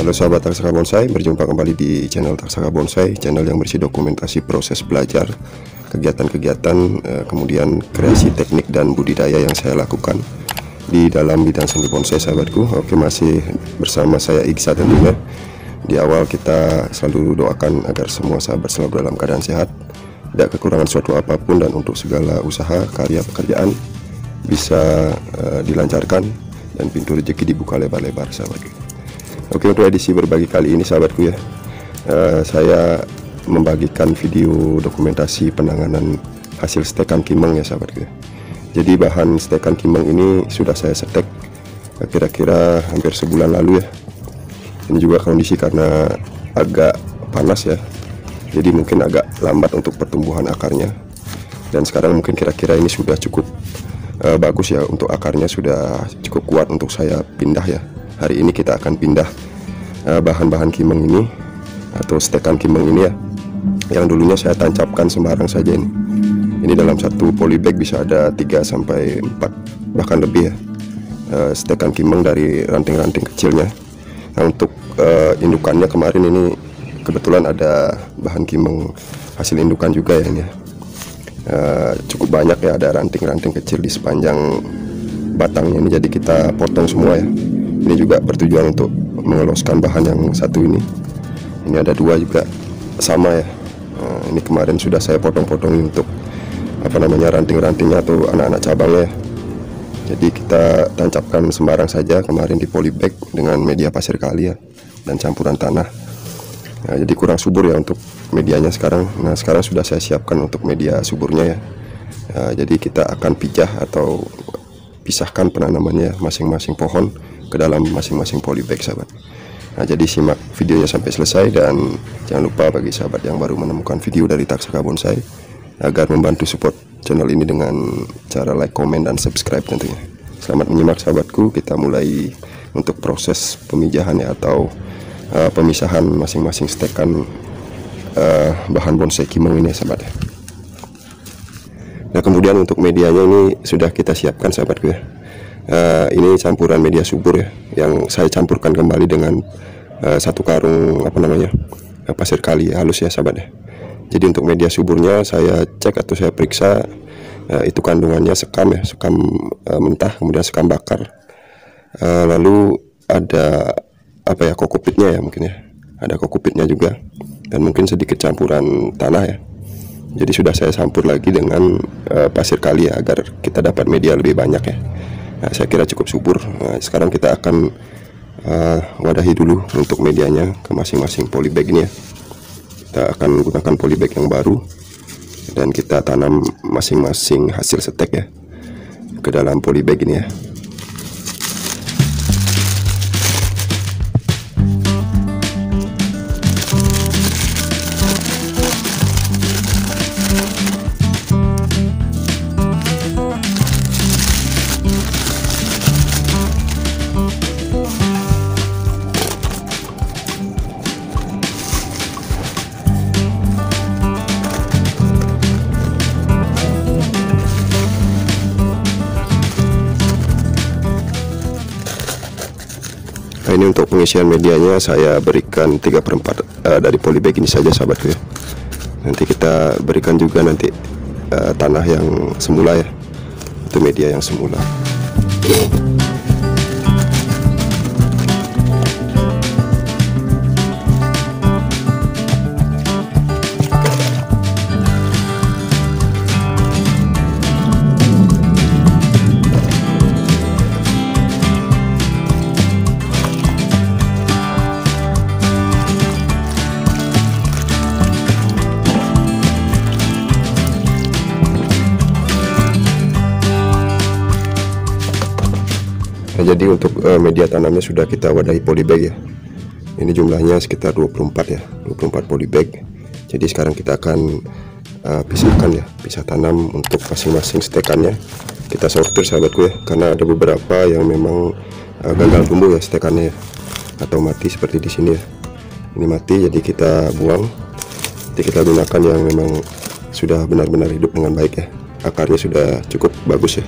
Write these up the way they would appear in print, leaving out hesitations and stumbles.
Halo sahabat Taksaka Bonsai, berjumpa kembali di channel Taksaka Bonsai, channel yang berisi dokumentasi proses belajar, kegiatan-kegiatan, kemudian kreasi teknik dan budidaya yang saya lakukan di dalam bidang seni bonsai, sahabatku. Oke, masih bersama saya Iksa tentunya. Di awal kita selalu doakan agar semua sahabat selalu dalam keadaan sehat, tidak kekurangan suatu apapun, dan untuk segala usaha, karya, pekerjaan bisa dilancarkan dan pintu rezeki dibuka lebar-lebar, sahabatku. Oke, untuk edisi berbagi kali ini, sahabatku ya, saya membagikan video dokumentasi penanganan hasil stekan kimeng ya, sahabatku ya. Jadi bahan stekan kimeng ini sudah saya setek kira-kira hampir sebulan lalu ya. Ini juga kondisi karena agak panas ya, jadi mungkin agak lambat untuk pertumbuhan akarnya. Dan sekarang mungkin kira-kira ini sudah cukup bagus ya, untuk akarnya sudah cukup kuat untuk saya pindah ya. Hari ini kita akan pindah bahan-bahan kimeng ini atau stekan kimeng ini ya, yang dulunya saya tancapkan sembarang saja ini. Ini dalam satu polybag bisa ada 3 sampai 4 bahkan lebih ya, stekan kimeng dari ranting-ranting kecilnya. Nah, untuk indukannya kemarin ini kebetulan ada bahan kimeng hasil indukan juga ya ini ya. Cukup banyak ya, ada ranting-ranting kecil di sepanjang batangnya ini, jadi kita potong semua ya. Ini juga bertujuan untuk mengeloskan bahan yang satu ini. Ini ada 2 juga sama ya. Ini kemarin sudah saya potong-potong untuk ranting-rantingnya atau anak-anak cabangnya. Jadi kita tancapkan sembarang saja kemarin di polybag dengan media pasir kali ya, dan campuran tanah. Nah, jadi kurang subur ya untuk medianya sekarang. Nah, sekarang sudah saya siapkan untuk media suburnya ya. Jadi kita akan pijah atau pisahkan penanamannya masing-masing pohon ke dalam masing-masing polybag, sahabat. Nah, jadi simak videonya sampai selesai, dan jangan lupa bagi sahabat yang baru menemukan video dari Taksaka Bonsai agar membantu support channel ini dengan cara like, komen, dan subscribe tentunya. Selamat menyimak, sahabatku. Kita mulai untuk proses pemijahan ya, atau pemisahan masing-masing stekan bahan bonsai kimeng ini ya, sahabat ya. Nah, kemudian untuk medianya ini sudah kita siapkan, sahabatku ya. Ini campuran media subur ya, yang saya campurkan kembali dengan 1 karung pasir kali halus ya, sahabat ya. Jadi untuk media suburnya saya cek atau saya periksa, itu kandungannya sekam ya, sekam mentah, kemudian sekam bakar, lalu ada kokopitnya ya, mungkin ya, ada kokopitnya juga, dan mungkin sedikit campuran tanah ya. Jadi sudah saya campur lagi dengan pasir kali ya, agar kita dapat media lebih banyak ya. Nah, saya kira cukup subur. Nah, sekarang kita akan wadahi dulu untuk medianya ke masing-masing polybag ini ya. Kita akan gunakan polybag yang baru, dan kita tanam masing-masing hasil setek ya ke dalam polybag ini ya. Nah, ini untuk pengisian medianya saya berikan 3/4 dari polybag ini saja, sahabatku ya. Nanti kita berikan juga nanti tanah yang semula ya, itu media yang semula. Nah, jadi untuk media tanamnya sudah kita wadahi polybag ya. Ini jumlahnya sekitar 24 ya, 24 polybag. Jadi sekarang kita akan pisahkan ya, pisah tanam untuk masing-masing stekannya. Kita sortir, sahabatku ya, karena ada beberapa yang memang gagal tumbuh ya stekannya ya, atau mati seperti di sini ya. Ini mati, jadi kita buang. Nanti kita gunakan yang memang sudah benar-benar hidup dengan baik ya, akarnya sudah cukup bagus ya.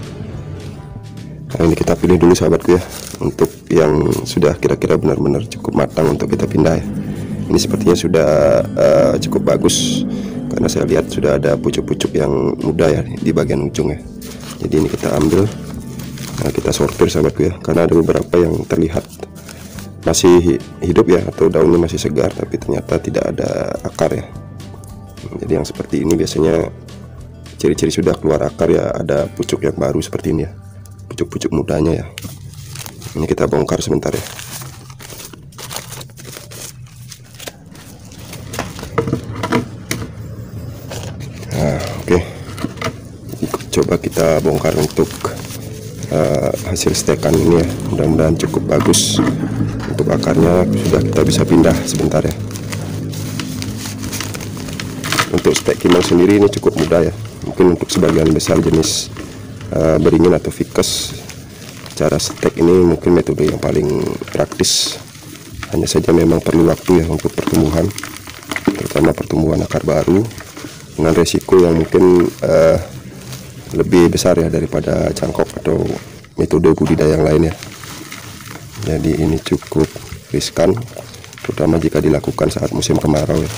Nah, ini kita pilih dulu sahabatku ya, untuk yang sudah kira-kira benar-benar cukup matang untuk kita pindah ya. Ini sepertinya sudah cukup bagus, karena saya lihat sudah ada pucuk-pucuk yang muda ya di bagian ujung ya. Jadi ini kita ambil, nah kita sortir sahabatku ya, karena ada beberapa yang terlihat masih hidup ya, atau daunnya masih segar tapi ternyata tidak ada akar ya. Jadi yang seperti ini biasanya ciri-ciri sudah keluar akar ya, ada pucuk yang baru seperti ini ya, pucuk-pucuk mudanya ya. Ini kita bongkar sebentar ya. Nah, oke. Coba kita bongkar untuk hasil stekan ini ya. Mudah-mudahan cukup bagus. Untuk akarnya sudah kita bisa pindah sebentar ya. Untuk stek kimang sendiri ini cukup mudah ya. Mungkin untuk sebagian besar jenis beringin atau ficus, cara stek ini mungkin metode yang paling praktis. Hanya saja memang perlu waktu ya untuk pertumbuhan, terutama pertumbuhan akar baru, dengan resiko yang mungkin lebih besar ya daripada cangkok atau metode budidaya yang lain ya. Jadi ini cukup riskan, terutama jika dilakukan saat musim kemarau ya.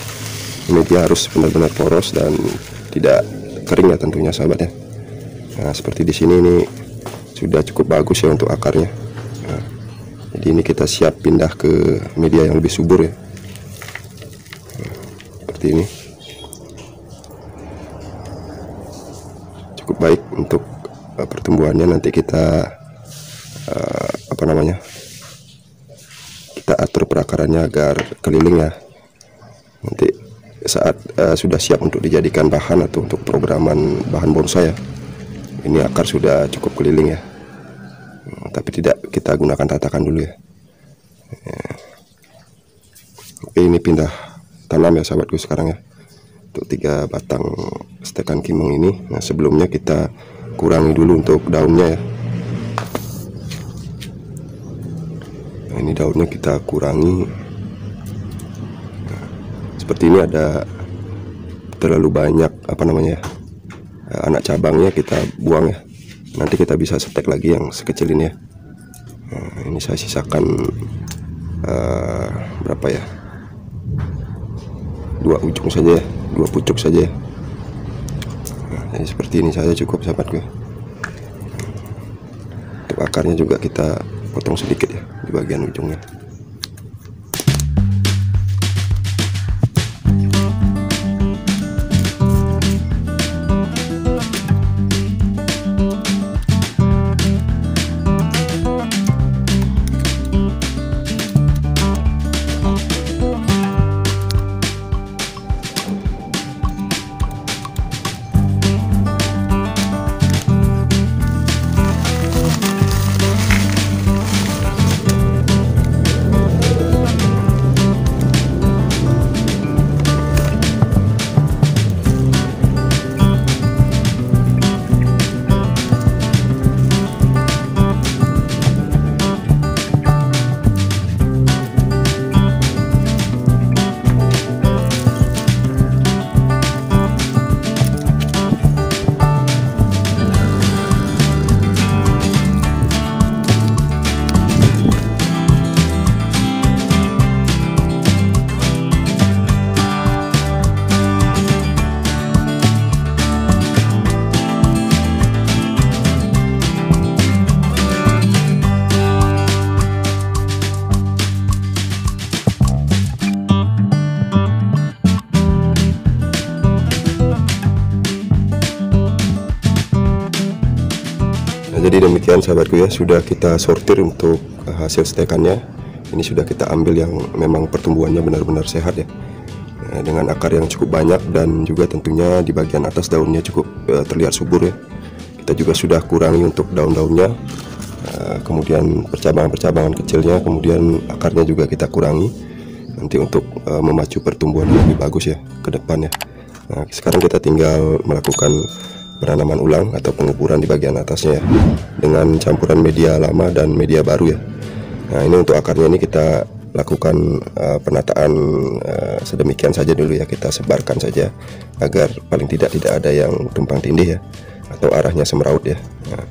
Ini dia harus benar-benar poros dan tidak kering ya tentunya sahabat ya. Nah, seperti di sini ini sudah cukup bagus ya untuk akarnya. Nah, jadi ini kita siap pindah ke media yang lebih subur ya. Nah, seperti ini. Cukup baik untuk pertumbuhannya. Nanti kita kita atur perakarannya agar keliling ya. Nanti saat sudah siap untuk dijadikan bahan atau untuk programan bahan bonsai ya, ini akar sudah cukup keliling ya. Tapi tidak kita gunakan tatakan dulu ya. Oke, ini pindah tanam ya sahabatku sekarang ya, untuk 3 batang stekan kimeng ini. Nah, sebelumnya kita kurangi dulu untuk daunnya ya. Nah, ini daunnya kita kurangi. Nah, seperti ini ada terlalu banyak anak cabangnya, kita buang ya. Nanti kita bisa setek lagi yang sekecil ini ya. Nah, ini saya sisakan berapa ya, 2 ujung saja ya, 2 pucuk saja ya. Nah, jadi seperti ini saja cukup sahabatku. Untuk akarnya juga kita potong sedikit ya di bagian ujungnya. Jadi demikian sahabatku ya, sudah kita sortir untuk hasil stekannya. Ini sudah kita ambil yang memang pertumbuhannya benar-benar sehat ya, dengan akar yang cukup banyak, dan juga tentunya di bagian atas daunnya cukup terlihat subur ya. Kita juga sudah kurangi untuk daun-daunnya, kemudian percabangan-percabangan kecilnya, kemudian akarnya juga kita kurangi nanti untuk memacu pertumbuhan yang lebih bagus ya ke depan ya. Nah, sekarang kita tinggal melakukan penanaman ulang atau penguburan di bagian atasnya ya, dengan campuran media lama dan media baru ya. Nah, ini untuk akarnya ini kita lakukan penataan sedemikian saja dulu ya, kita sebarkan saja agar paling tidak ada yang tumpang tindih ya, atau arahnya semeraut ya. Nah,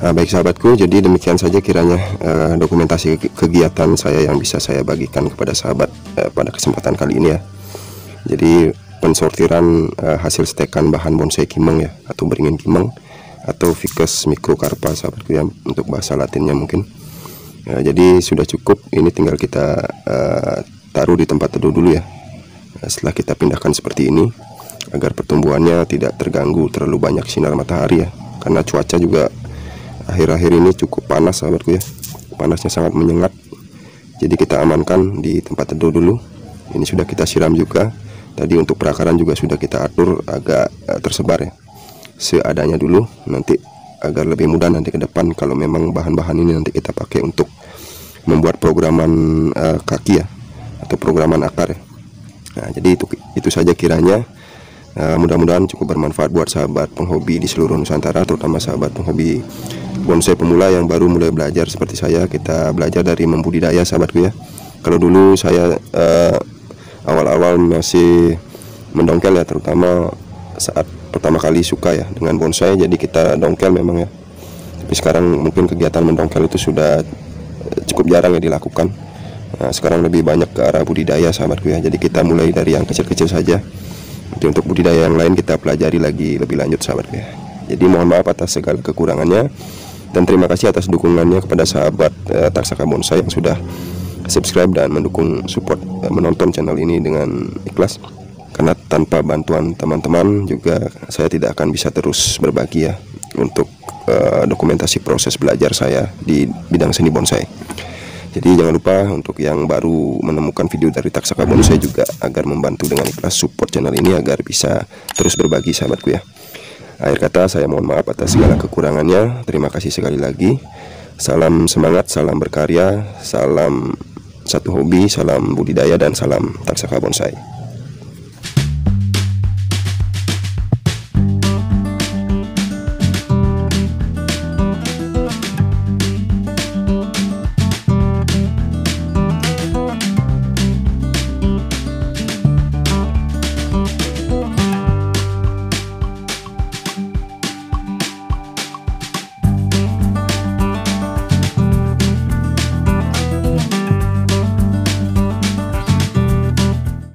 Baik sahabatku, jadi demikian saja kiranya dokumentasi kegiatan saya yang bisa saya bagikan kepada sahabat pada kesempatan kali ini ya. Jadi pensortiran hasil stekan bahan bonsai kimeng ya, atau beringin kimeng, atau Ficus microcarpa sahabatku ya, untuk bahasa latinnya mungkin. Jadi sudah cukup, ini tinggal kita taruh di tempat teduh dulu ya. Setelah kita pindahkan seperti ini, agar pertumbuhannya tidak terganggu terlalu banyak sinar matahari ya, karena cuaca juga akhir-akhir ini cukup panas sahabatku ya, panasnya sangat menyengat. Jadi kita amankan di tempat teduh dulu. Ini sudah kita siram juga. Tadi untuk perakaran juga sudah kita atur agak tersebar ya, seadanya dulu, nanti agar lebih mudah nanti ke depan kalau memang bahan-bahan ini nanti kita pakai untuk membuat programan kaki ya, atau programan akar ya. Nah, jadi itu saja kiranya. Mudah-mudahan cukup bermanfaat buat sahabat penghobi di seluruh Nusantara, terutama sahabat penghobi bonsai pemula yang baru mulai belajar seperti saya. Kita belajar dari membudidaya sahabatku ya. Kalau dulu saya awal-awal masih mendongkel ya, terutama saat pertama kali suka ya dengan bonsai, jadi kita dongkel memang ya. Tapi sekarang mungkin kegiatan mendongkel itu sudah cukup jarang ya dilakukan. Nah, sekarang lebih banyak ke arah budidaya sahabatku ya. Jadi kita mulai dari yang kecil-kecil saja. Jadi untuk budidaya yang lain kita pelajari lagi lebih lanjut sahabatku ya. Jadi mohon maaf atas segala kekurangannya, dan terima kasih atas dukungannya kepada sahabat Taksaka Bonsai yang sudah subscribe dan mendukung support menonton channel ini dengan ikhlas. Karena tanpa bantuan teman-teman juga saya tidak akan bisa terus berbagi ya untuk dokumentasi proses belajar saya di bidang seni bonsai. Jadi jangan lupa untuk yang baru menemukan video dari Taksaka Bonsai juga agar membantu dengan ikhlas support channel ini agar bisa terus berbagi sahabatku ya. Akhir kata saya mohon maaf atas segala kekurangannya. Terima kasih sekali lagi. Salam semangat, salam berkarya, salam satu hobi, salam budidaya, dan salam Taksaka Bonsai.